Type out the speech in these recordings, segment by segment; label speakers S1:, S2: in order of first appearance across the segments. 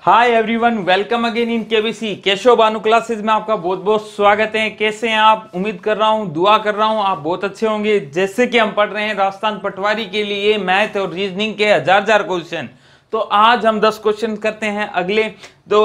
S1: Hi everyone, welcome again in KBC Keshav Bhanu classes में आपका बहुत बहुत स्वागत है। कैसे हैं आप? उम्मीद कर रहा हूं, दुआ कर रहा हूं आप बहुत अच्छे होंगे। जैसे कि हम पढ़ रहे हैं राजस्थान पटवारी के लिए मैथ और रीजनिंग के हजार क्वेश्चन। तो आज हम 10 क्वेश्चन करते हैं अगले। तो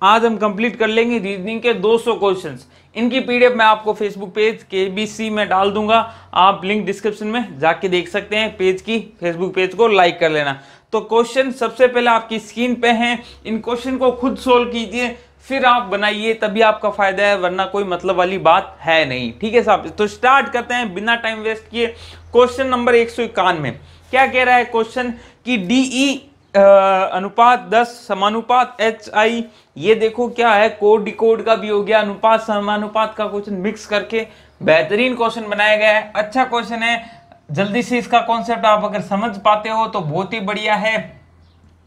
S1: आज हम कंप्लीट कर लेंगे रीजनिंग के 200 क्वेश्चंस। इनकी पीडीएफ मैं आपको फेसबुक पेज केबीसी में डाल दूंगा, आप लिंक डिस्क्रिप्शन में जाके देख सकते हैं। पेज की फेसबुक पेज को लाइक कर लेना। तो क्वेश्चन सबसे पहले आपकी स्क्रीन पे हैं, इन क्वेश्चन को खुद सोल्व कीजिए, फिर आप बनाइए, तभी आपका फायदा है, वरना कोई मतलब वाली बात है नहीं। ठीक है साहब, तो स्टार्ट करते हैं बिना टाइम वेस्ट किए। क्वेश्चन नंबर 191 क्या कह रहा है क्वेश्चन कि डीई अनुपात 10 समानुपात एच आई। ये देखो क्या है, कोड डिकोड का भी हो गया, अनुपात समानुपात का क्वेश्चन मिक्स करके बेहतरीन क्वेश्चन बनाया गया है। अच्छा क्वेश्चन है, जल्दी से इसका कॉन्सेप्ट आप अगर समझ पाते हो तो बहुत ही बढ़िया है,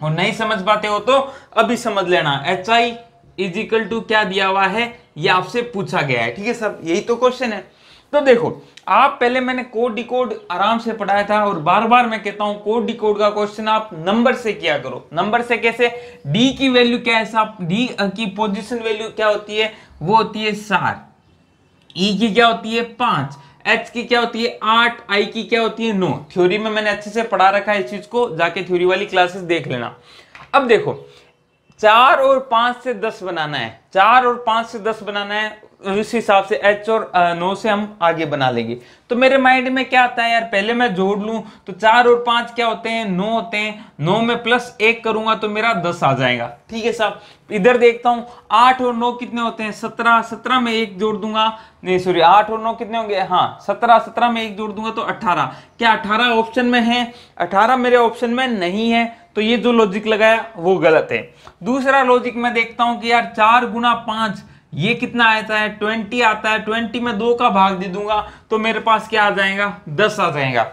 S1: और नहीं समझ पाते हो तो अभी समझ लेना। H I is equal to क्या दिया हुआ है, ये आपसे पूछा गया है। ठीक है सब, यही तो क्वेश्चन है। तो देखो, आप पहले मैंने कोड डिकोड आराम से पढ़ाया था, और बार बार मैं कहता हूं कोड डिकोड का क्वेश्चन आप नंबर से किया करो। नंबर से कैसे? डी की वैल्यू क्या है साहब, डी की पोजीशन वैल्यू क्या होती है, वो होती है 4, ई की क्या होती है 5, एच की क्या होती है 8, आई की क्या होती है 9। थ्योरी में मैंने अच्छे से पढ़ा रखा है इस चीज को, जाके थ्योरी वाली क्लासेस देख लेना। अब देखो, 4 और 5 से 10 बनाना है, 4 और 5 से 10 बनाना है, उस हिसाब से एच और 9 से हम आगे बना लेंगे। तो मेरे माइंड में क्या आता है यार, पहले मैं जोड़ लूं तो 4 और 5 क्या होते हैं 9 होते हैं, 9 में प्लस 1 करूंगा तो मेरा 10 आ जाएगा। ठीक है साहब, इधर देखता हूं 8 और 9 कितने होते हैं 17, 17 में 1 जोड़ दूंगा, नहीं सॉरी 8 और 9 कितने होंगे, हाँ 17, 17 में 1 जोड़ दूंगा तो 18। क्या 18 ऑप्शन में है? 18 मेरे ऑप्शन में नहीं है, तो ये जो लॉजिक लगाया वो गलत है। दूसरा लॉजिक मैं देखता हूं कि यार 4 गुना 5 ये कितना आता है 20 आता है, 20 में 2 का भाग दे दूंगा तो मेरे पास क्या आ जाएगा 10 आ जाएगा।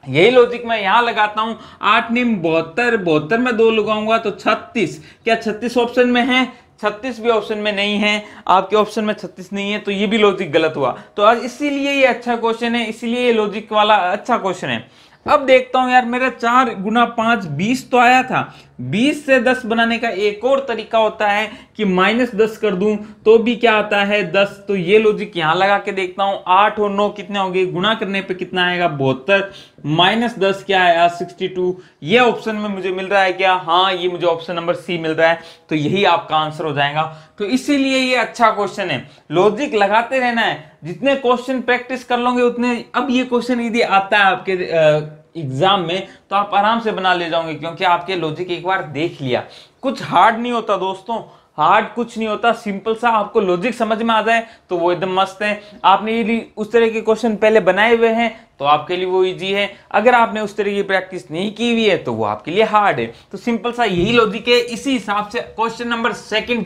S1: यही लॉजिक मैं यहां लगाता हूं, 8 निम 72, 72 में 2 लगाऊंगा तो 36। क्या 36 ऑप्शन में है? 36 भी ऑप्शन में नहीं है, आपके ऑप्शन में 36 नहीं है, तो ये भी लॉजिक गलत हुआ। तो आज इसीलिए ये अच्छा क्वेश्चन है, इसीलिए ये लॉजिक वाला अच्छा क्वेश्चन है। अब देखता हूं यार, मेरा 4 गुना 5 20 तो आया था, 20 से 10 बनाने का एक और तरीका होता है कि -10 कर दूं तो भी क्या आता है 10। तो ये लॉजिक यहां लगा के देखता हूं, 8 और 9 कितने होंगे, गुणा करने पे कितना आएगा 72, -10 क्या आया 62। ये ऑप्शन में मुझे मिल रहा है क्या? हाँ, ये मुझे ऑप्शन नंबर सी मिल रहा है, तो यही आपका आंसर हो जाएगा। तो इसीलिए ये अच्छा क्वेश्चन है, लॉजिक लगाते रहना है, जितने क्वेश्चन प्रैक्टिस कर लोगे उतने। अब ये क्वेश्चन यदि आता है आपके एग्जाम में तो आप आराम से बना ले जाओगे, क्योंकि आपके लॉजिक एक बार देख लिया। कुछ हार्ड नहीं होता दोस्तों, हार्ड कुछ नहीं होता, सिंपल सा आपको लॉजिक समझ में आ जाए तो वो एकदम मस्त है। आपने यदि उस तरह के क्वेश्चन पहले बनाए हुए हैं तो आपके लिए वो इजी है, अगर आपने उस तरह की प्रैक्टिस नहीं की हुई है तो वो आपके लिए हार्ड है। तो सिंपल सा यही लॉजिक है, इसी हिसाब से क्वेश्चन नंबर 2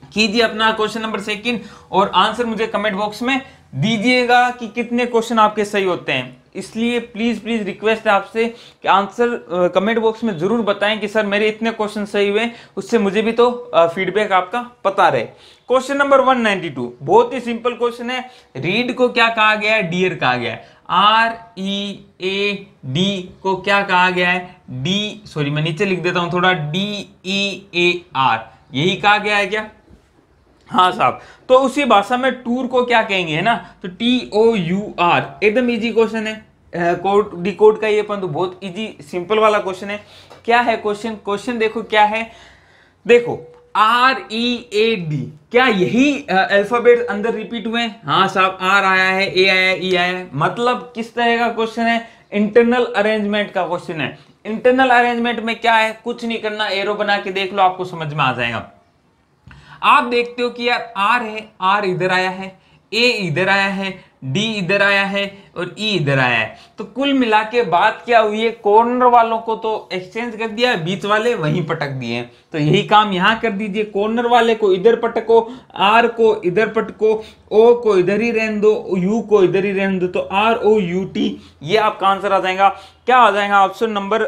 S1: कीजिए अपना क्वेश्चन नंबर 2, और आंसर मुझे कमेंट बॉक्स में दीजिएगा कि कितने क्वेश्चन आपके सही होते हैं। इसलिए प्लीज रिक्वेस्ट है आपसे कि आंसर कमेंट बॉक्स में जरूर बताएं कि सर मेरे इतने क्वेश्चन सही हुए, उससे मुझे भी तो फीडबैक आपका पता रहे। क्वेश्चन नंबर 192 बहुत ही सिंपल क्वेश्चन है। रीड को क्या कहा गया है? डियर कहा गया है। READ को क्या कहा गया है? मैं नीचे लिख देता हूं थोड़ा, DEAR, यही कहा गया है क्या? हाँ साहब। तो उसी भाषा में टूर को क्या कहेंगे, है ना, तो TOUR। एकदम इजी क्वेश्चन है, कोड डिकोड का ये, परंतु बहुत इजी सिंपल वाला क्वेश्चन है। क्या है क्वेश्चन देखो क्या है, देखो READ, क्या यही अल्फाबेट अंदर रिपीट हुए? हाँ साहब, R आया है, A आया है, E आया है। मतलब किस तरह का क्वेश्चन है? इंटरनल अरेंजमेंट का क्वेश्चन है। इंटरनल अरेंजमेंट में क्या है, कुछ नहीं करना, एरो बना के देख लो, आपको समझ में आ जाएगा। आप देखते हो कि यार R है, R इधर आया है, A इधर आया है, D इधर आया है और E इधर आया है। तो कुल मिला के बात क्या हुई है, कॉर्नर वालों को तो एक्सचेंज कर दिया, बीच वाले वहीं पटक दिए। तो यही काम यहां कर दीजिए, कॉर्नर वाले को इधर पटको, R को इधर पटको, O को इधर ही रहने दो, U को इधर ही रहने दो, तो ROUT ये आपका आंसर आ जाएगा। क्या आ जाएगा? ऑप्शन नंबर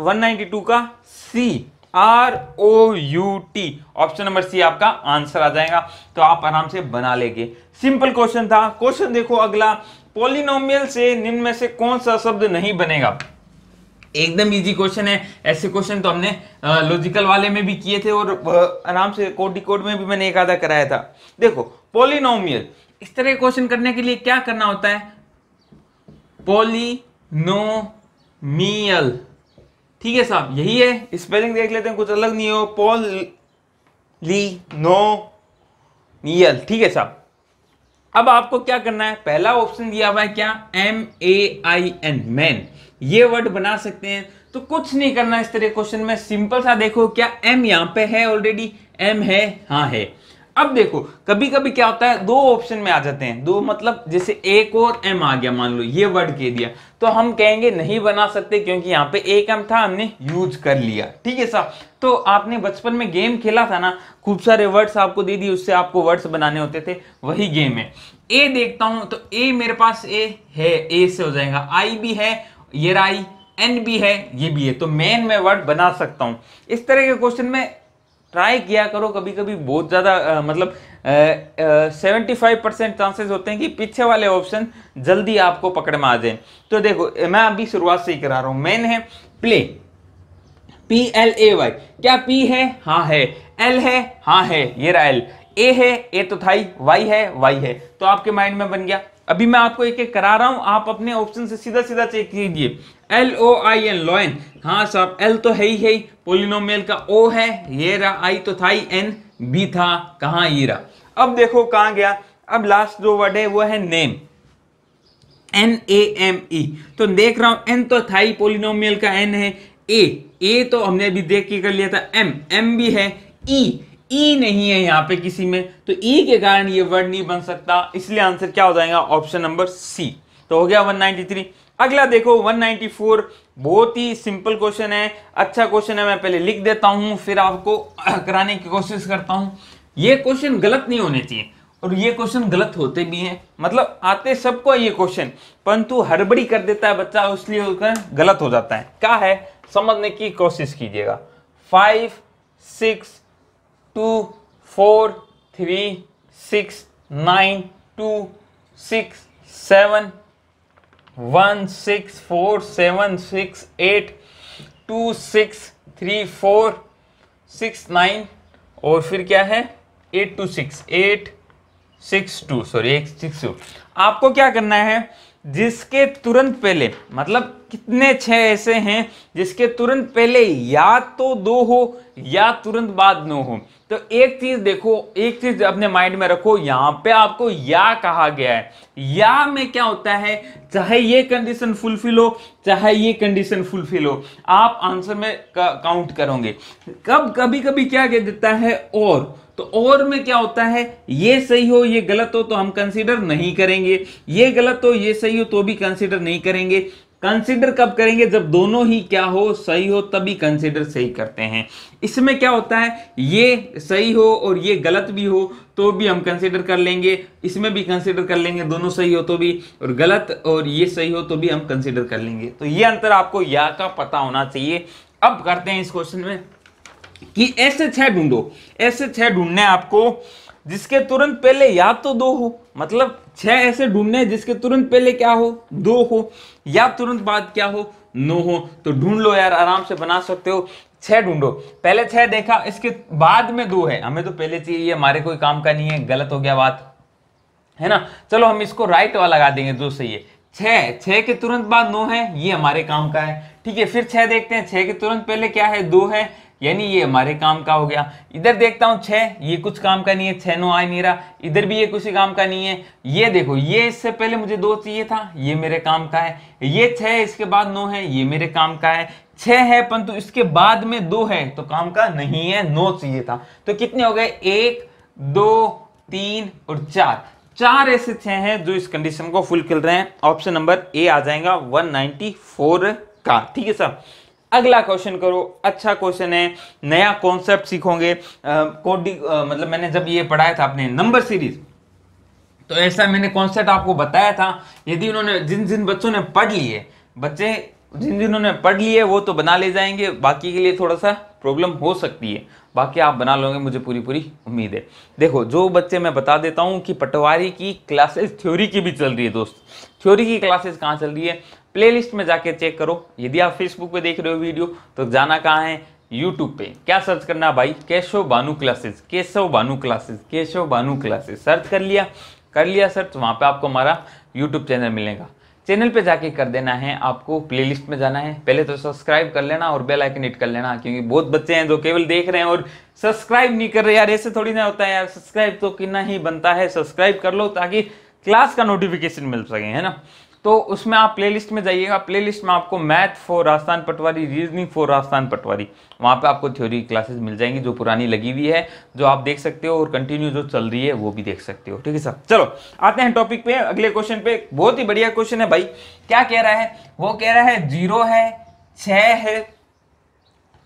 S1: 192 का C, ROUT, option number C आपका आंसर आ जाएगा। तो आप आराम से बना लेंगे, सिंपल क्वेश्चन था। क्वेश्चन देखो अगला, पॉलिनोमियल से निम्न में से कौन सा शब्द नहीं बनेगा? एकदम इजी क्वेश्चन है। ऐसे क्वेश्चन तो हमने लॉजिकल वाले में भी किए थे और आराम से कोड डिकोड में भी मैंने एक आधा कराया था। देखो पॉलिनोमियल, इस तरह के क्वेश्चन करने के लिए क्या करना होता है, पॉलिनोमियल, ठीक है साहब, यही है। स्पेलिंग देख लेते हैं, कुछ अलग नहीं हो, पॉलिनोमियल, ठीक है साहब। अब आपको क्या करना है, पहला ऑप्शन दिया हुआ है क्या, MAIN, मैन, ये वर्ड बना सकते हैं। तो कुछ नहीं करना इस तरह क्वेश्चन में, सिंपल सा देखो, क्या M यहां पे है, ऑलरेडी M है, हाँ है। अब देखो कभी कभी क्या होता है, दो ऑप्शन में आ जाते हैं, दो मतलब जैसे एक और M आ गया, मान लो ये वर्ड कह दिया, तो हम कहेंगे नहीं बना सकते क्योंकि यहाँ पे एक M था, हमने यूज कर लिया, ठीक है साहब। तो आपने बचपन में गेम खेला था ना, खूब सारे वर्ड्स आपको दे दिए, उससे आपको वर्ड्स बनाने होते थे, वही गेम है। ए देखता हूं तो ए मेरे पास ए है, ए से हो जाएगा, आई भी है, ये आई, एन भी है, ये भी है, तो मेन में वर्ड बना सकता हूं। इस तरह के क्वेश्चन में ट्राई किया करो, कभी कभी बहुत ज्यादा मतलब 75% चांसेस होते हैं कि पीछे वाले ऑप्शन जल्दी आपको पकड़ में आ जाए। तो देखो मैं अभी शुरुआत से ही करा रहा हूं, मेन है प्ले, PLAY, क्या P है, हाँ है, L है, हाँ है, ये रहा L, A है, A तो था ही, Y है, Y है, तो आपके माइंड में बन गया। अभी मैं आपको एक एक करा रहा हूं, आप अपने ऑप्शन से सीधा सीधा चेक कीजिए। LOIN, लॉयन, हाँ साहब, L तो है ही, पोलिनोमियल का O है, ये रहा, I तो था ही, N भी था, कहाँ ये रहा। अब देखो कहाँ गया, अब लास्ट जो वर्ड है वो है नेम, NAME, तो देख रहा हूं N तो था ही, पोलिनोमियल का N है, ए तो हमने अभी देख के कर लिया था, M भी है, ई नहीं है यहाँ पे किसी में, तो ई के कारण ये वर्ड नहीं बन सकता, इसलिए आंसर क्या हो जाएगा, ऑप्शन नंबर सी। तो हो गया 193। अगला देखो 194, बहुत ही सिंपल क्वेश्चन है, अच्छा क्वेश्चन है, मैं पहले लिख देता हूं फिर आपको कराने की कोशिश करता हूं। ये क्वेश्चन गलत नहीं होने चाहिए, और ये क्वेश्चन गलत होते भी हैं, मतलब आते सबको ये क्वेश्चन, परंतु हड़बड़ी कर देता है बच्चा, इसलिए गलत हो जाता है। क्या है, समझने की कोशिश कीजिएगा। 5 6 2 4 3 6 9 2 6 7 1 6 4 7 6 8 2 6 3 4 6 9 और फिर क्या है 8 2 6 8 6 2 सॉरी 8 6 2। आपको क्या करना है, जिसके तुरंत पहले, मतलब कितने 6 ऐसे हैं जिसके तुरंत पहले या तो 2 हो या तुरंत बाद 9 हो। तो एक चीज देखो, एक चीज अपने माइंड में रखो, यहां पे आपको या कहा गया है, या में क्या होता है, चाहे ये कंडीशन फुलफिल हो चाहे ये कंडीशन फुलफिल हो, आप आंसर में काउंट करोगे। कभी कभी क्या कह देता है और, तो और में क्या होता है, ये सही हो ये गलत हो तो हम कंसीडर नहीं करेंगे, ये गलत हो ये सही हो तो भी कंसीडर नहीं करेंगे। कंसीडर कब करेंगे, जब दोनों ही क्या हो, सही हो, तभी कंसीडर सही करते हैं। इसमें क्या होता है, ये सही हो और ये गलत भी हो तो भी हम कंसीडर कर लेंगे, इसमें भी कंसीडर कर लेंगे, दोनों सही हो तो भी, और गलत और ये सही हो तो भी हम कंसीडर कर लेंगे। तो ये अंतर आपको या का पता होना चाहिए। अब करते हैं इस क्वेश्चन में कि ऐसे 6 ढूंढो, ऐसे 6 ढूंढने आपको जिसके तुरंत पहले या तो 2 हो, मतलब 6 ऐसे ढूंढने जिसके तुरंत पहले क्या हो, 2 हो, या तुरंत बाद क्या हो, 9 हो। तो ढूंढ लो यार, आराम से बना सकते हो। 6 ढूंढो, पहले 6 देखा, इसके बाद में 2 है, हमें तो पहले चाहिए, हमारे कोई काम का नहीं है, गलत हो गया बात, है ना। चलो हम इसको राइट वाला लगा देंगे, जो सही है। 6 के तुरंत बाद 9 है, ये हमारे काम का है, ठीक है। फिर 6 देखते हैं, 6 के तुरंत पहले क्या है, 2 है, यानी ये हमारे काम का हो गया। इधर देखता हूं 6, ये कुछ काम का नहीं है, 6 9 आ नहीं रहा, इधर भी ये कुछ काम का नहीं है। ये देखो, ये इससे पहले मुझे 2 चाहिए था, ये मेरे काम का है। ये 6 इसके बाद 9 है, ये मेरे काम का है। 6 है परंतु इसके बाद में 2 है तो काम का नहीं है, 9 चाहिए था। तो कितने हो गए, 1 2 3 और 4 ऐसे 6 हैं जो इस कंडीशन को फुलफिल रहे हैं। ऑप्शन नंबर ए आ जाएगा 194 का, ठीक है सर। अगला क्वेश्चन करो, अच्छा क्वेश्चन है, नया कॉन्सेप्ट सीखोगे। मतलब मैंने जब ये पढ़ाया था अपने नंबर सीरीज, तो ऐसा मैंने कॉन्सेप्ट आपको बताया था। यदि उन्होंने जिन बच्चों ने पढ़ लिए, बच्चे जिन्होंने पढ़ लिए वो तो बना ले जाएंगे, बाकी के लिए थोड़ा सा प्रॉब्लम हो सकती है, बाकी आप बना लोगे, मुझे पूरी उम्मीद है। देखो, जो बच्चे, मैं बता देता हूं कि पटवारी की क्लासेस थ्योरी की भी चल रही है दोस्त। थ्योरी की क्लासेस कहाँ चल रही है, प्लेलिस्ट में जाके चेक करो। यदि आप फेसबुक पे देख रहे हो वीडियो तो जाना कहाँ है, यूट्यूब पे क्या सर्च करना भाई, Keshav Bhanu classes, Keshav Bhanu classes, Keshav Bhanu classes search कर लिया सर्च, वहां पे आपको हमारा यूट्यूब चैनल मिलेगा। चैनल पे जाके कर देना है, आपको प्लेलिस्ट में जाना है, पहले तो सब्सक्राइब कर लेना और बेल आइकन हिट कर लेना, क्योंकि बहुत बच्चे हैं जो केवल देख रहे हैं और सब्सक्राइब नहीं कर रहे। यार ऐसे थोड़ी ना होता है यार, सब्सक्राइब तो करना ही बनता है, सब्सक्राइब कर लो ताकि क्लास का नोटिफिकेशन मिल सके, है ना। तो उसमें आप प्लेलिस्ट में जाइएगा, प्लेलिस्ट में आपको math for Rajasthan patwari, reasoning for Rajasthan patwari, वहाँ पे आपको थ्योरी क्लासेस मिल जाएंगी जो पुरानी लगी हुई है, जो आप देख सकते हो, और कंटिन्यू जो चल रही है वो भी देख सकते हो। ठीक है सर, चलो आते हैं टॉपिक पे, अगले क्वेश्चन पे। बहुत ही बढ़िया क्वेश्चन है भाई। क्या कह रहा है, वो कह रहा है 0 है, 6 है,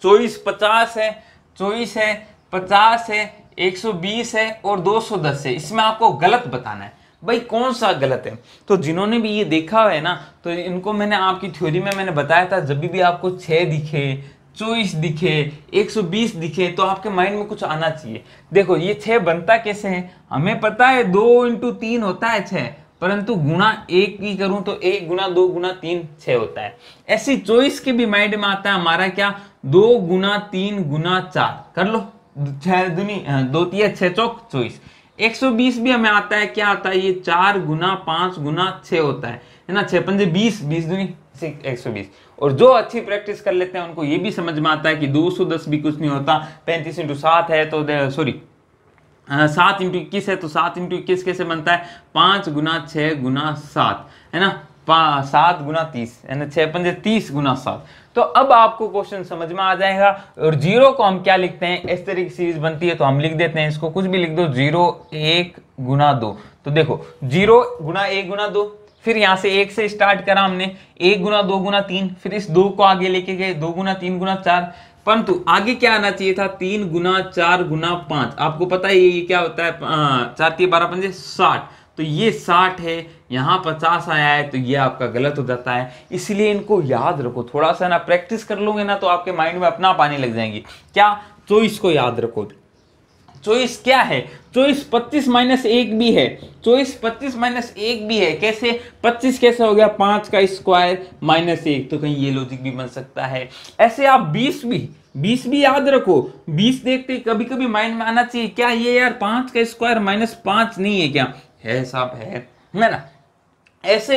S1: 24 50 है, 24 है, 50 है, 120 है और 210 है। इसमें आपको गलत बताना है भाई, कौन सा गलत है। तो जिन्होंने भी ये देखा है ना, तो इनको मैंने आपकी थ्योरी में मैंने बताया था, जब भी आपको 6 दिखे, 24 दिखे, 120 दिखे, तो आपके माइंड में कुछ आना चाहिए। देखो ये 6 बनता कैसे है, हमें पता है 2 × 3 होता है 6, परंतु गुणा 1 की करूं तो 1 × 2 × 3 6 होता है। ऐसी 24 के भी माइंड में आता है हमारा क्या, 2 × 3 × 4 कर लो, 6 दूनी 2 × 6 = 24। 120 भी हमें आता है, क्या आता है ये, 4 × 5 × 6 होता है ना, 6 पंजे 20, 20 दूनी 120। और जो अच्छी प्रैक्टिस कर लेते हैं उनको ये भी समझ में आता है कि 210 भी कुछ नहीं होता, 35 × 7 है तो 7 × 21 है तो 7 × 21 कैसे बनता है, 5 × 6 × 7 है ना, 7 × 30 है ना, 6 पंजे 30 × 7। तो अब आपको क्वेश्चन समझ में आ जाएगा। और 0 को हम क्या लिखते हैं, इस तरह की सीरीज बनती है तो हम लिख देते हैं, इसको कुछ भी लिख दो, 0 1 × 2। तो देखो 0 × 1 × 2, फिर यहाँ से 1 से स्टार्ट करा हमने, 1 × 2 × 3, फिर इस 2 को आगे लेके गए, 2 × 3 × 4, परंतु आगे क्या आना चाहिए था, 3 × 4 × 5। आपको पता है ये क्या होता है, 4 × 12 पंजे 60, तो ये 60 है, यहाँ 50 आया है, तो ये आपका गलत हो जाता है। इसलिए इनको याद रखो, थोड़ा सा ना प्रैक्टिस कर लोगे ना तो आपके माइंड में अपना पानी लग जाएंगी। क्या, 24 को याद रखो। 24 क्या है, 24 25 - 1 भी है, 24 25 - 1 भी है। कैसे 25 कैसे हो गया, 5 का स्क्वायर -1, तो कहीं ये लॉजिक भी बन सकता है। ऐसे आप 20 भी याद रखो। 20 देखते कभी कभी माइंड में आना चाहिए, क्या ये यार 5 का स्क्वायर -5 नहीं है क्या, है साहब, है ना। ऐसे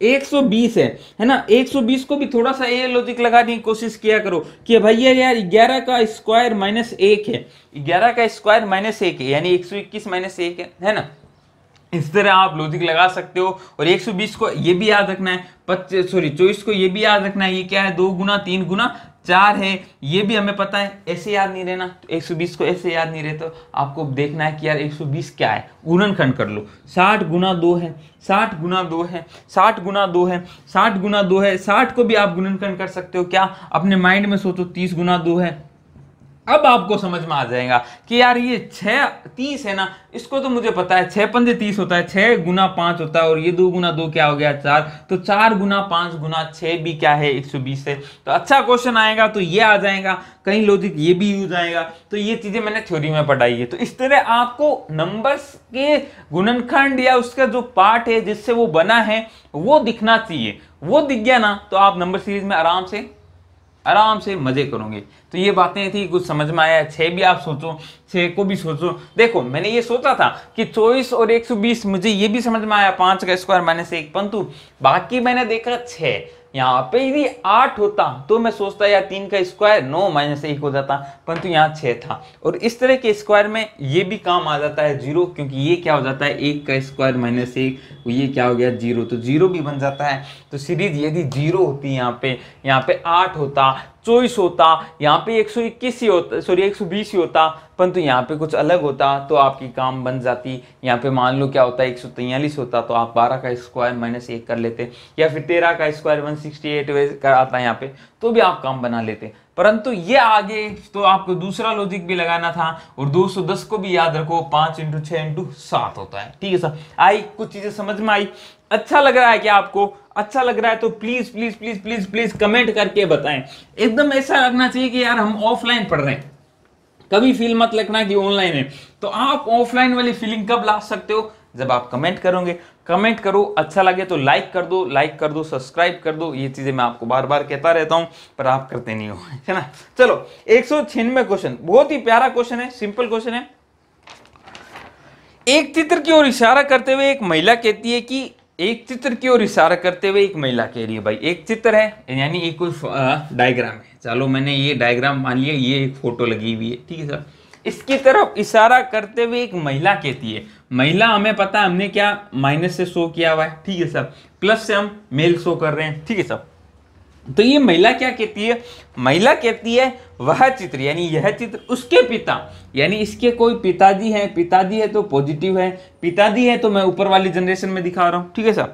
S1: 120 है ना, 120 को भी थोड़ा सा ये लॉजिक लगाने की कोशिश किया करो कि भैया यार 11 का स्क्वायर -1 है, 11 का स्क्वायर -1 है, यानी 121 - 1 है ना। इस तरह आप लॉजिक लगा सकते हो। और 120 को ये भी याद रखना है, 24 को ये भी याद रखना है, ये क्या है, 2 × 3 × 4 है, ये भी हमें पता है। ऐसे याद नहीं रहना, 120 को ऐसे याद नहीं रहता, आपको देखना है कि यार 120 क्या है, गुणनखंड कर लो। 60 × 2 है, 60 × 2 है, 60 × 2 है, 60 × 2 है, 60 को भी आप गुणनखंड कर सकते हो। क्या, अपने माइंड में सोचो, 30 × 2 है। अब आपको समझ में आ जाएगा कि यार ये 6 30 है ना, इसको तो मुझे पता है, 6 पंजे 30 होता है, 6 × 5 होता है, और ये 2 × 2 क्या हो गया, 4, तो 4 × 5 × 6 भी क्या है, 120 है। तो अच्छा क्वेश्चन आएगा तो ये आ जाएगा, कहीं लॉजिक ये भी यूज आएगा। तो ये चीजें मैंने थ्योरी में पढ़ाई है। तो इस तरह आपको नंबर्स के गुणनखंड या उसका जो पार्ट है जिससे वो बना है वो दिखना चाहिए। वो दिख गया ना तो आप नंबर सीरीज में आराम से मजे करोगे। तो ये बातें थी, कुछ समझ में आया। 6 भी आप सोचो, 6 को भी सोचो। देखो मैंने ये सोचा था कि 24 और 120, मुझे ये भी समझ में आया 5 का स्क्वायर -1, परंतु बाकी मैंने देखा 6, यहाँ पे यदि 8 होता तो मैं सोचता यार 3 का स्क्वायर 9 -1 हो जाता, परंतु यहाँ 6 था। और इस तरह के स्क्वायर में ये भी काम आ जाता है 0, क्योंकि ये क्या हो जाता है, 1 का स्क्वायर -1, ये क्या हो गया 0, तो 0 भी बन जाता है। तो सीरीज यदि 0 होती यहाँ पे 8 होता, 24 होता, यहाँ पे 121 ही होता, सॉरी 120 ही होता, परंतु यहाँ पे कुछ अलग होता तो आपकी काम बन जाती। यहाँ पे मान लो क्या होता है 143 होता, तो आप 12 का स्क्वायर -1 कर लेते, या फिर 13 का स्क्वायर 168 कर आता है यहाँ पे, तो भी आप काम बना लेते। परंतु ये आगे तो आपको दूसरा लॉजिक भी लगाना था। और 210 को भी याद रखो, 5 × 6 × 7 होता है। ठीक है सर, आई कुछ चीजें समझ में आई? अच्छा लग रहा है क्या आपको? अच्छा लग रहा है तो please please please please please comment करके बताएं। एकदम ऐसा लगना चाहिए कि यार हम ऑफलाइन पढ़ रहे हैं, कभी फील मत लगना कि ऑनलाइन है। तो आप ऑफलाइन वाली फीलिंग कब ला सकते हो, जब आप कमेंट करोगे। कमेंट करो, अच्छा लगे तो लाइक कर दो, सब्सक्राइब कर दो। ये चीजें मैं आपको बार बार कहता रहता हूं, पर आप करते नहीं हो, है ना। चलो 196 क्वेश्चन, बहुत ही प्यारा क्वेश्चन है, सिंपल क्वेश्चन है। एक चित्र की ओर इशारा करते हुए एक महिला कहती है कि, एक चित्र की ओर इशारा करते हुए एक महिला कह रही है, भाई एक चित्र है यानी एक कोई डायग्राम है, चलो मैंने ये डायग्राम मान लिया, ये एक फोटो लगी हुई है, ठीक है सर। इसकी तरफ इशारा करते हुए एक महिला कहती है, महिला हमें पता है, हमने क्या माइनस से शो किया हुआ है, ठीक है सर, प्लस से हम मेल शो कर रहे हैं, ठीक है सर। तो ये महिला क्या कहती है, महिला कहती है वह चित्र यानी यह चित्र उसके पिता, यानी इसके कोई पिताजी है, पिताजी है तो पॉजिटिव है, पिताजी है तो मैं ऊपर वाली जनरेशन में दिखा रहा हूं, ठीक है सर।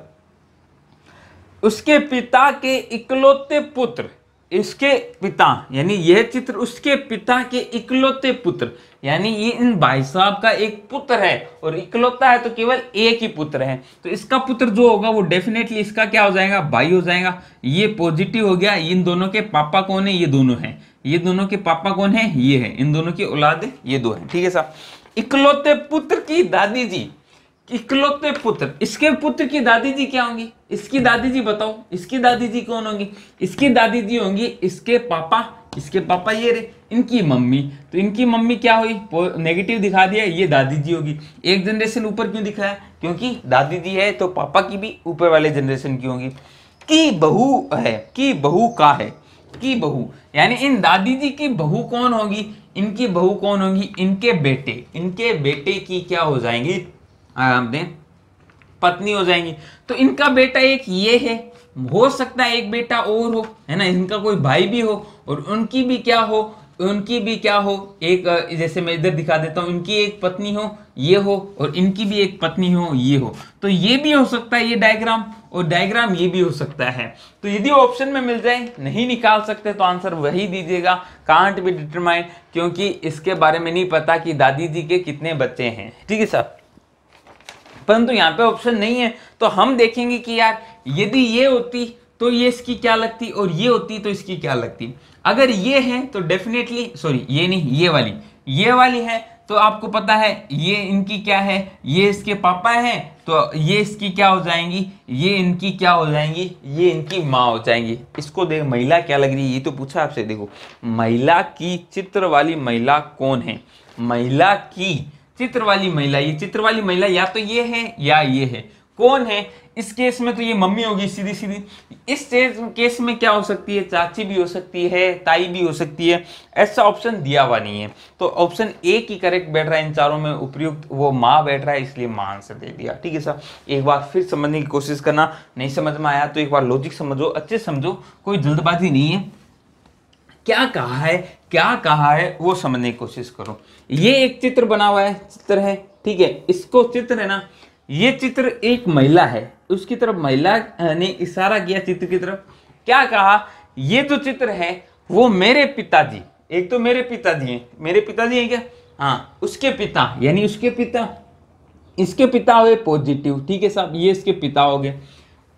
S1: उसके पिता के इकलौते पुत्र, इसके पिता यानी यह चित्र उसके पिता के इकलौते पुत्र, यानी ये इन भाई साहब का एक पुत्र है, और इकलौता है तो केवल एक ही पुत्र है, तो इसका पुत्र जो होगा वो डेफिनेटली इसका क्या हो जाएगा, भाई हो जाएगा। ये पॉजिटिव हो गया। इन दोनों के पापा कौन है, ये दोनों हैं। ये दोनों के पापा कौन है, ये है। इन दोनों की औलाद ये दो है, ठीक है साहब। इकलौते पुत्र की दादी जी, इकलौते पुत्र, इसके पुत्र की दादी जी क्या होंगी, इसकी दादी जी बताओ, इसकी दादी जी कौन होंगी, इसकी दादी जी होंगी इसके पापा ये रे, इनकी मम्मी, तो इनकी मम्मी क्या हुई, नेगेटिव दिखा दिया, ये दादी जी होगी। एक जनरेशन ऊपर क्यों दिखाया, क्योंकि दादी जी है तो पापा की भी ऊपर वाले जनरेशन की होगी। की बहू है, की बहू का है, की बहू यानी इन दादी जी की बहू कौन होगी, इनकी बहू कौन होगी, इनके बेटे की क्या हो जाएंगी, पत्नी हो जाएंगी। तो इनका बेटा एक ये है, हो सकता है एक बेटा और हो, है ना, इनका कोई भाई भी हो, और उनकी भी क्या हो, एक जैसे मैं इधर दिखा देता हूं, इनकी एक पत्नी हो, ये हो, और इनकी भी एक पत्नी हो, ये हो। तो ये भी हो सकता है ये डायग्राम, और डायग्राम ये भी हो सकता है। तो यदि ऑप्शन में मिल जाए, नहीं निकाल सकते तो आंसर वही दीजिएगा, कांट बी डिटरमाइन, क्योंकि इसके बारे में नहीं पता कि दादी जी के कितने बच्चे हैं, ठीक है साहब। परंतु यहाँ पे ऑप्शन नहीं है, तो हम देखेंगे कि यार यदि ये होती तो ये इसकी क्या लगती, और ये होती तो इसकी क्या लगती। अगर ये है तो डेफिनेटली, सॉरी ये नहीं, ये वाली है, तो आपको पता है ये इनकी क्या है, ये इसके पापा हैं, तो ये इसकी क्या हो जाएंगी, ये इनकी क्या हो जाएंगी, ये इनकी माँ हो जाएंगी। इसको देख, महिला क्या लग रही है, ये तो पूछा आपसे। देखो महिला की चित्र वाली महिला कौन है, महिला की चित्र वाली महिला, ये चित्र वाली महिला या तो ये है या ये है, कौन है। इस केस में तो ये मम्मी होगी सीधी सीधी। इस केस में क्या हो सकती है, चाची भी हो सकती है, ताई भी हो सकती है। ऐसा ऑप्शन दिया हुआ नहीं है, तो ऑप्शन ए की करेक्ट बैठ रहा है इन चारों में, उपयुक्त वो माँ बैठ रहा है, इसलिए माँ आंसर दे दिया, ठीक है सर। एक बार फिर समझने की कोशिश करना, नहीं समझ में आया तो एक बार लॉजिक समझो, अच्छे समझो, कोई जल्दबाजी नहीं है, क्या कहा है वो समझने की कोशिश करो। ये एक चित्र बना हुआ है, चित्र है, ठीक है, इसको चित्र है ना, ये चित्र एक महिला है, उसकी तरफ महिला ने इशारा किया चित्र की तरफ, क्या कहा, ये जो चित्र है वो मेरे पिताजी, एक तो मेरे पिताजी हैं क्या, हाँ, उसके पिता यानी उसके पिता, इसके पिता हुए पॉजिटिव, ठीक है साहब, ये इसके पिता हो गए,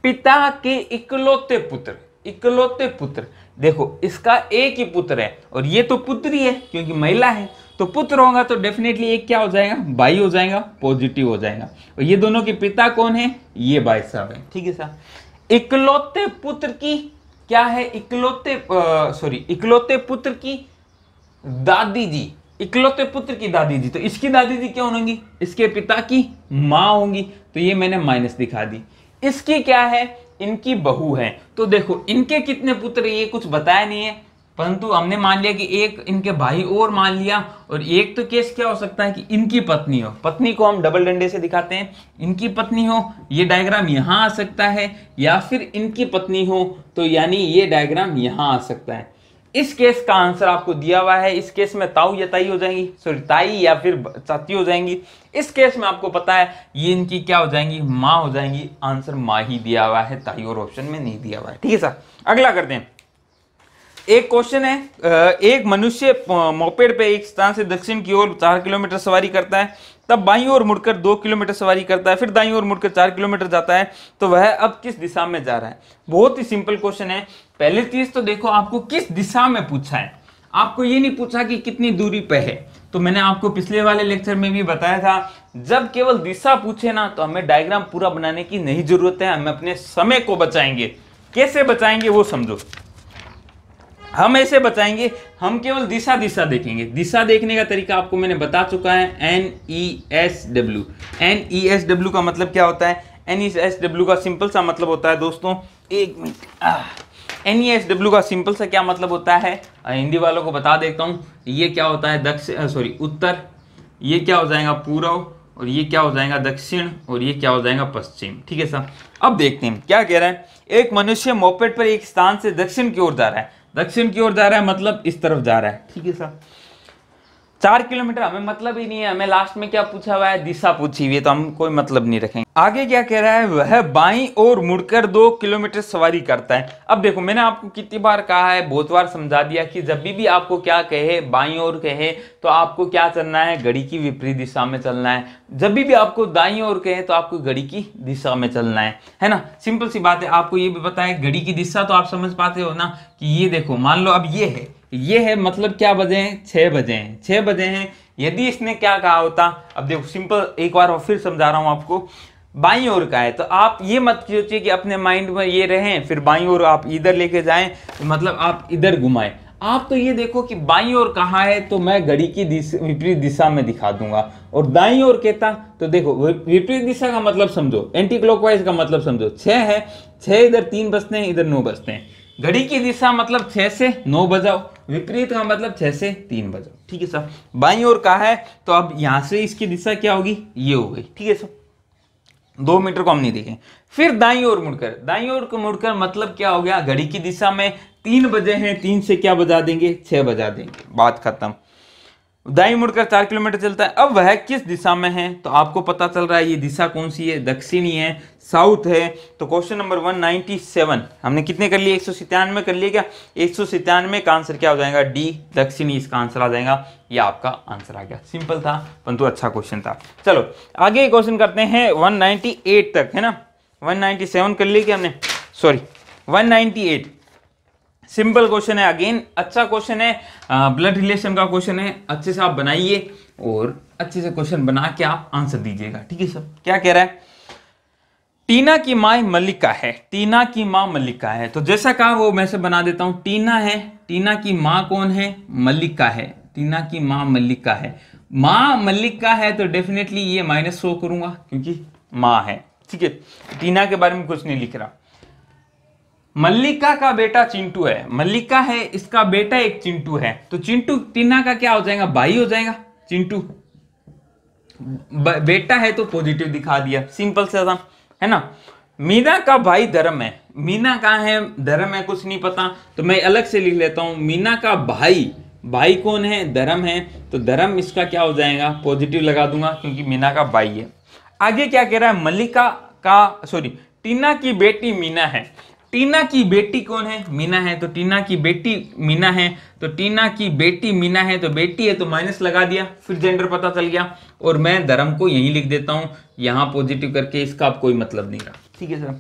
S1: पिता के इकलौते पुत्र, देखो इसका एक ही पुत्र है, और ये तो पुत्री है क्योंकि महिला है, तो पुत्र होगा तो डेफिनेटली एक क्या हो जाएगा, भाई हो जाएगा, पॉजिटिव हो जाएगा। और ये दोनों के पिता कौन है, ये भाई साहब है, ठीक है साहब। इकलौते पुत्र की क्या है, इकलौते पुत्र की दादी जी, इकलौते पुत्र की दादी जी, तो इसकी दादी जी क्या होंगी, इसके पिता की माँ होंगी, तो ये मैंने माइनस दिखा दी। इसकी क्या है, इनकी बहू है, तो देखो इनके कितने पुत्र, ये कुछ बताया नहीं है, परंतु हमने मान लिया कि एक इनके भाई और मान लिया, और एक तो केस क्या हो सकता है कि इनकी पत्नी हो, पत्नी को हम डबल डंडे से दिखाते हैं, इनकी पत्नी हो, ये डायग्राम यहाँ आ सकता है, या फिर इनकी पत्नी हो तो यानी ये डायग्राम यहाँ आ सकता है। इस केस का आंसर आपको दिया हुआ है, इस केस में ताऊ या ताई हो जाएंगी, सॉरी ताई या फिर चाची हो जाएंगी। इस केस में आपको पता है ये इनकी क्या हो जाएंगी, माँ हो जाएंगी, आंसर माँ ही दिया हुआ है, ताई और ऑप्शन में नहीं दिया हुआ है, ठीक है सर। अगला करते हैं, एक क्वेश्चन है, एक मनुष्य मोपेड पे एक स्थान से दक्षिण की ओर 4 किलोमीटर सवारी करता है, तब बाईं ओर मुड़कर 2 किलोमीटर सवारी करता है, फिर दाईं ओर मुड़कर 4 किलोमीटर जाता है, तो वह अब किस दिशा में जा रहा है। बहुत ही सिंपल क्वेश्चन है। पहली चीज तो देखो आपको किस दिशा में पूछा है, आपको ये नहीं पूछा कि कितनी दूरी पे है। तो मैंने आपको पिछले वाले लेक्चर में भी बताया था, जब केवल दिशा पूछे ना तो हमें डायग्राम पूरा बनाने की नहीं जरूरत है, हम अपने समय को बचाएंगे। कैसे बचाएंगे वो समझो। हम ऐसे बचाएंगे, हम केवल दिशा देखेंगे। दिशा देखने का तरीका आपको मैंने बता चुका है, NESW। NESW का मतलब क्या होता है? NESW का सिंपल सा मतलब होता है दोस्तों, एक मिनट, NESW का सिंपल सा क्या मतलब होता है, हिंदी वालों को बता देता हूँ। ये क्या होता है? उत्तर, ये क्या हो जाएगा? पूर्व, और ये क्या हो जाएगा? दक्षिण, और ये क्या हो जाएगा? पश्चिम। ठीक है सर। अब देखते हैं क्या कह रहा है। एक मनुष्य मोपेड पर एक स्थान से दक्षिण की ओर जा रहा है। दक्षिण की ओर जा रहा है मतलब इस तरफ जा रहा है। ठीक है सर। 4 किलोमीटर हमें मतलब ही नहीं है, हमें लास्ट में क्या पूछा हुआ है? दिशा पूछी हुई है, तो हम कोई मतलब नहीं रखेंगे। आगे क्या कह रहा है? वह बाईं ओर मुड़कर 2 किलोमीटर सवारी करता है। अब देखो, मैंने आपको कितनी बार कहा है, बहुत बार समझा दिया कि जब भी आपको क्या कहे, बाईं ओर कहे, तो आपको क्या चलना है? घड़ी की विपरीत दिशा में चलना है। जब भी आपको दाईं ओर कहे तो आपको घड़ी की दिशा में चलना है ना। सिंपल सी बात है। आपको ये भी पता है घड़ी की दिशा, तो आप समझ पाते हो ना कि ये देखो, मान लो अब ये है मतलब क्या बजे हैं? 6 बजे हैं। 6 बजे हैं। यदि इसने क्या कहा होता, अब देखो सिंपल, एक बार फिर समझा रहा हूं आपको, बाईं ओर का है, तो आप ये मत सोचिए कि अपने माइंड में ये रहें फिर बाईं ओर आप इधर लेके जाएं, तो मतलब आप इधर घुमाएं। आप तो ये देखो कि बाईं ओर कहाँ है, तो मैं घड़ी की विपरीत दिशा में दिखा दूंगा। और दाईं ओर कहता तो देखो, विपरीत दिशा का मतलब समझो, एंटी क्लॉकवाइज का मतलब समझो। 6 है, 6 इधर 3 बजते हैं, इधर 9 बजते हैं। घड़ी की दिशा मतलब 6 से 9 बजाओ, विपरीत का मतलब 6 से 3 बजाओ। ठीक है सर। बाईं ओर कहा है, तो अब यहां से इसकी दिशा क्या होगी? ये हो गई। ठीक है सर। 2 मीटर को हम नहीं देखें। फिर दाईं ओर मुड़कर मतलब क्या हो गया? घड़ी की दिशा में 3 बजे हैं, 3 से क्या बजा देंगे? 6 बजा देंगे, बात खत्म। दाईं मुड़कर 4 किलोमीटर चलता है। अब वह किस दिशा में है, तो आपको पता चल रहा है ये दिशा कौन सी है? दक्षिणी है, साउथ है। तो क्वेश्चन नंबर 197 हमने कितने कर लिए? 197 कर लिए क्या? 197 का आंसर क्या हो जाएगा? डी, दक्षिणी इसका आंसर आ जाएगा। ये आपका आंसर आ गया। सिंपल था परंतु अच्छा क्वेश्चन था। चलो आगे क्वेश्चन करते हैं 198 तक, है ना। 197 कर लिए क्या हमने? सॉरी 198 सिंपल क्वेश्चन है, अगेन अच्छा क्वेश्चन है, ब्लड रिलेशन का क्वेश्चन है। अच्छे से आप बनाइए और अच्छे से क्वेश्चन बना के आप आंसर दीजिएगा। ठीक है सर। क्या कह रहा है? टीना की माँ मल्लिका है। टीना की माँ मल्लिका है, तो जैसा कहा वो मैं से बना देता हूं। टीना है, टीना की माँ कौन है? मल्लिका है। टीना की माँ मल्लिका है। माँ मल्लिका है तो डेफिनेटली ये माइनस शो करूंगा क्योंकि माँ है। ठीक है। टीना के बारे में कुछ नहीं लिख रहा। मल्लिका का बेटा चिंटू है। मल्लिका है, इसका बेटा एक चिंटू है, तो चिंटू टीना का क्या हो जाएगा? भाई हो जाएगा। चिंटू बेटा है तो पॉजिटिव दिखा दिया, सिंपल से था, है ना। मीना का भाई धर्म है। मीना कहाँ है? धर्म है, कुछ नहीं पता, तो मैं अलग से लिख लेता हूं। मीना का भाई कौन है? धर्म है, तो धर्म इसका क्या हो जाएगा? पॉजिटिव लगा दूंगा क्योंकि मीना का भाई है। आगे क्या कह रहा है? टीना की बेटी मीना है। टीना की बेटी कौन है? मीना है, तो टीना की बेटी मीना है, तो टीना की बेटी मीना है, तो बेटी है तो माइनस लगा दिया, फिर जेंडर पता चल गया। और मैं धर्म को यहीं लिख देता हूं, यहां पॉजिटिव करके, इसका अब कोई मतलब नहीं रहा। ठीक है सर।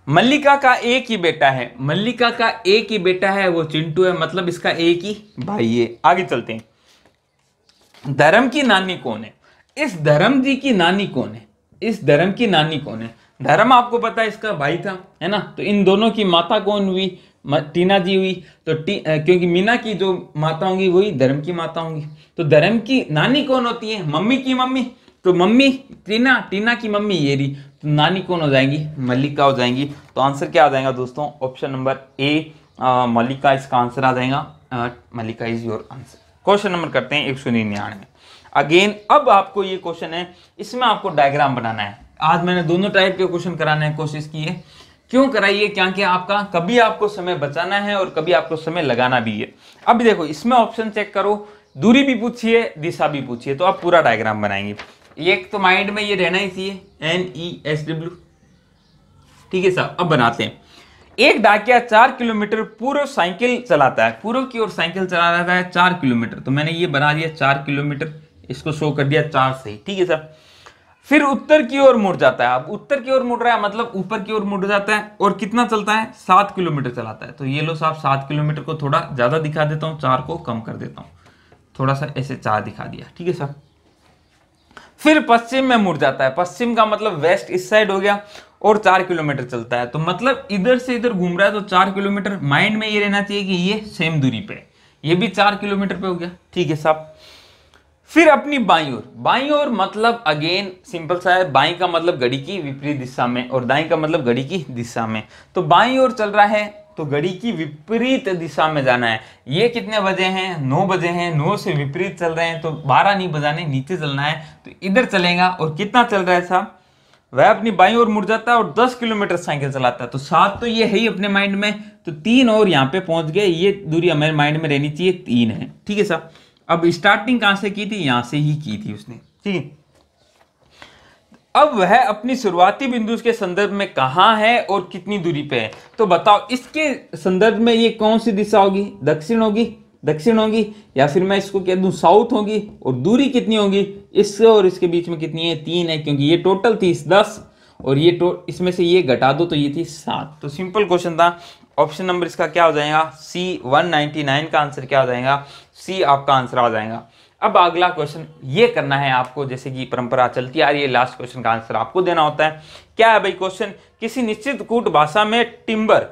S1: मल्लिका का एक ही बेटा है। मल्लिका का एक ही बेटा है, वो चिंटू है, मतलब इसका एक ही भाई है। आगे चलते हैं। धर्म की नानी कौन है? इस धर्म जी की नानी कौन है? इस धर्म की नानी कौन है? धर्म आपको पता है इसका भाई था, है ना। तो इन दोनों की माता कौन हुई? टीना जी हुई। तो क्योंकि मीना की जो माता होंगी वही धर्म की माता होंगी। तो धर्म की नानी कौन होती है? मम्मी की मम्मी। तो मम्मी टीना की मम्मी ये रही, तो नानी कौन हो जाएंगी? मल्लिका हो जाएंगी। तो आंसर क्या आ जाएगा दोस्तों? ऑप्शन नंबर ए, मल्लिका इसका आंसर आ जाएगा। Mallika is your answer. Question number करते हैं 199। अगेन अब आपको ये क्वेश्चन है, इसमें आपको डायग्राम बनाना है। आज मैंने दोनों टाइप के क्वेश्चन कराने की कोशिश की है। क्यों कराइए? क्योंकि आपका कभी आपको समय बचाना है और कभी आपको समय लगाना भी है। अब देखो इसमें ऑप्शन चेक करो, दूरी भी पूछिए, दिशा भी पूछिए, तो आप पूरा डायग्राम बनाएंगे। एक तो माइंड में ये रहना ही चाहिए, NESW। ठीक है साहब। अब बनाते हैं। एक डाकिया 4 किलोमीटर पूर्व साइकिल चलाता है। पूर्व की ओर साइकिल चला रहा है 4 किलोमीटर, तो मैंने ये बना दिया 4 किलोमीटर, इसको शो कर दिया 4 से ही। ठीक है सर। फिर उत्तर की ओर मुड़ जाता है। अब उत्तर की ओर मुड़ रहा है मतलब ऊपर की ओर मुड़ जाता है, और कितना चलता है, 7 किलोमीटर चलाता है। तो ये लो साहब 7 किलोमीटर को थोड़ा ज्यादा दिखा देता हूँ, 4 को कम कर देता हूँ, थोड़ा सा ऐसे 4 दिखा दिया, ठीक है साहब। फिर पश्चिम में मुड़ जाता है, पश्चिम का मतलब वेस्ट इस साइड हो गया, और 4 किलोमीटर चलता है। तो मतलब इधर से इधर घूम रहा है तो 4 किलोमीटर। माइंड में ये रहना चाहिए कि ये सेम दूरी पे, ये भी 4 किलोमीटर पे हो गया, ठीक है साहब। फिर अपनी बाईं ओर, बाईं ओर मतलब अगेन सिंपल सा है, बाईं का मतलब घड़ी की विपरीत दिशा में, और दाईं का मतलब घड़ी की दिशा में। तो बाईं ओर चल रहा है तो घड़ी की विपरीत दिशा में जाना है। ये कितने बजे हैं, 9 बजे हैं, 9 से विपरीत चल रहे हैं, तो 12 नहीं बजाने, नीचे चलना है, तो इधर चलेगा। और कितना चल रहा है साहब, वह अपनी बाईं ओर मुड़ जाता है और 10 किलोमीटर साइकिल चलाता है। तो 7 तो ये है ही अपने माइंड में, तो 3 और यहाँ पे पहुंच गए, ये दूरी हमारे माइंड में रहनी चाहिए, 3 है, ठीक है साहब। अब स्टार्टिंग कहां से की थी, यहां से ही की थी उसने, ठीक है। अब वह अपनी शुरुआती बिंदु के संदर्भ में कहां है और कितनी दूरी पे है। तो बताओ इसके संदर्भ में ये कौन सी दिशा होगी, दक्षिण होगी, दक्षिण होगी, या फिर मैं इसको कह दूं साउथ होगी। और दूरी कितनी होगी, इससे और इसके बीच में कितनी है, 3 है, क्योंकि ये टोटल थी 10, और ये इसमें से ये घटा दो तो ये थी 7। तो सिंपल क्वेश्चन था। ऑप्शन नंबर इसका क्या हो जाएगा, सी 199 का आंसर क्या हो जाएगा, सी आपका आंसर आ जाएगा। अब अगला क्वेश्चन ये करना है आपको, जैसे कि परंपरा चलती आ रही है, लास्ट क्वेश्चन का आंसर आपको देना होता है। क्या है भाई क्वेश्चन, किसी निश्चित कूट भाषा में टिम्बर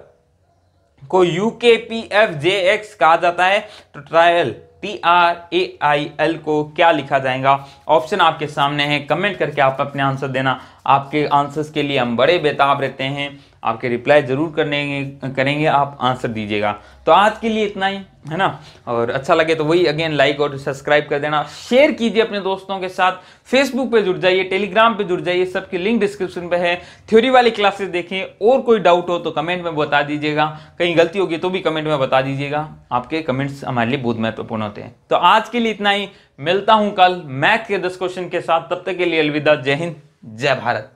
S1: को UKPFJX कहा जाता है, तो ट्रायल TRAIL को क्या लिखा जाएगा। ऑप्शन आपके सामने है, कमेंट करके आप अपने आंसर देना। आपके आंसर्स के लिए हम बड़े बेताब रहते हैं, आपके रिप्लाई जरूर करेंगे, आप आंसर दीजिएगा। तो आज के लिए इतना ही है ना, और अच्छा लगे तो वही अगेन लाइक और सब्सक्राइब कर देना, शेयर कीजिए अपने दोस्तों के साथ, फेसबुक पे जुड़ जाइए, टेलीग्राम पे जुड़ जाइए, सबकी लिंक डिस्क्रिप्शन पे है। थ्योरी वाली क्लासेस देखें, और कोई डाउट हो तो कमेंट में बता दीजिएगा, कहीं गलती होगी तो भी कमेंट में बता दीजिएगा, आपके कमेंट्स हमारे लिए बहुत महत्वपूर्ण होते हैं। तो आज के लिए इतना ही, मिलता हूं कल मैथ के 10 क्वेश्चन के साथ, तब तक के लिए अलविदा, जय हिंद, जय भारत।